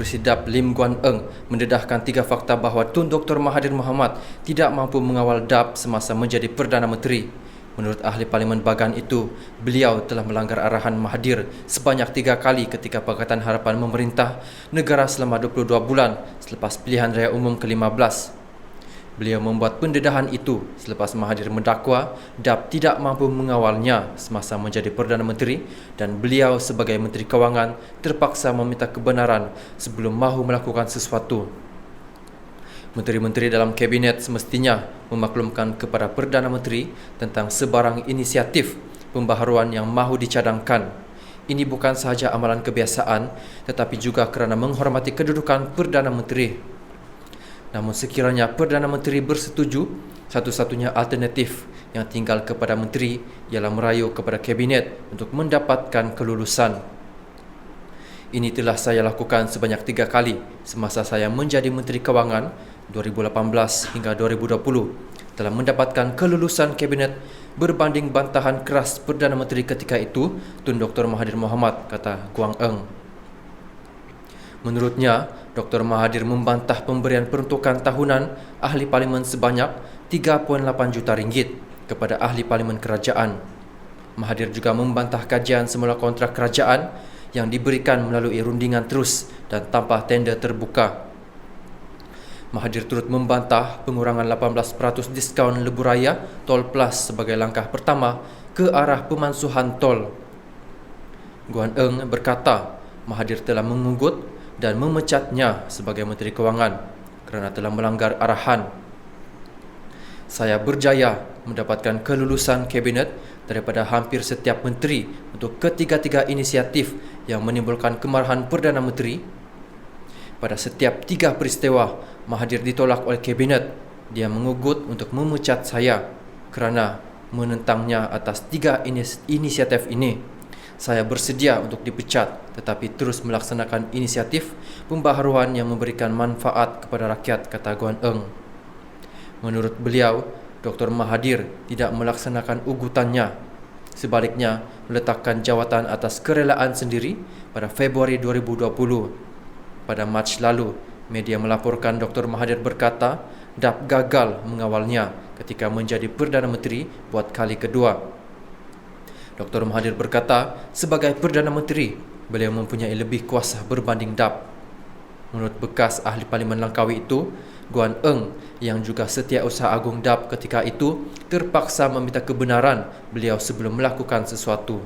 Pengerusi DAP Lim Guan Eng mendedahkan 3 fakta bahawa Tun Dr. Mahathir Mohamad tidak mampu mengawal DAP semasa menjadi Perdana Menteri. Menurut ahli Parlimen Bagan itu, beliau telah melanggar arahan Mahathir sebanyak 3 kali ketika Pakatan Harapan memerintah negara selama 22 bulan selepas pilihan raya umum ke-15. Beliau membuat pendedahan itu selepas Mahathir mendakwa DAP tidak mampu mengawalnya semasa menjadi Perdana Menteri dan beliau sebagai Menteri Kewangan terpaksa meminta kebenaran sebelum mahu melakukan sesuatu. Menteri-menteri dalam Kabinet semestinya memaklumkan kepada Perdana Menteri tentang sebarang inisiatif pembaharuan yang mahu dicadangkan. Ini bukan sahaja amalan kebiasaan tetapi juga kerana menghormati kedudukan Perdana Menteri. Namun sekiranya Perdana Menteri bersetuju, satu-satunya alternatif yang tinggal kepada Menteri ialah merayu kepada Kabinet untuk mendapatkan kelulusan. Ini telah saya lakukan sebanyak 3 kali semasa saya menjadi Menteri Kewangan 2018 hingga 2020. Telah mendapatkan kelulusan Kabinet berbanding bantahan keras Perdana Menteri ketika itu, Tun Dr. Mahathir Mohamad, kata Guan Eng. Menurutnya, Dr. Mahathir membantah pemberian peruntukan tahunan ahli parlimen sebanyak 3.8 juta ringgit kepada ahli parlimen kerajaan. Mahathir juga membantah kajian semula kontrak kerajaan yang diberikan melalui rundingan terus dan tanpa tender terbuka. Mahathir turut membantah pengurangan 18% diskaun lebuh raya Tol Plus sebagai langkah pertama ke arah pemansuhan tol. Guan Eng berkata Mahathir telah mengugut dan memecatnya sebagai Menteri Kewangan kerana telah melanggar arahan. Saya berjaya mendapatkan kelulusan Kabinet daripada hampir setiap menteri untuk ketiga-tiga inisiatif yang menimbulkan kemarahan Perdana Menteri. Pada setiap 3 peristiwa, Mahathir ditolak oleh Kabinet. Dia mengugut untuk memecat saya kerana menentangnya atas 3 inisiatif ini. Saya bersedia untuk dipecat tetapi terus melaksanakan inisiatif pembaharuan yang memberikan manfaat kepada rakyat, kata Guan Eng. Menurut beliau, Dr. Mahathir tidak melaksanakan ugutannya. Sebaliknya, meletakkan jawatan atas kerelaan sendiri pada Februari 2020. Pada Mac lalu, media melaporkan Dr. Mahathir berkata DAP gagal mengawalnya ketika menjadi Perdana Menteri buat kali kedua. Dr. Mahathir berkata, sebagai Perdana Menteri, beliau mempunyai lebih kuasa berbanding DAP. Menurut bekas ahli Parlimen Langkawi itu, Guan Eng yang juga Setiausaha Agung DAP ketika itu terpaksa meminta kebenaran beliau sebelum melakukan sesuatu.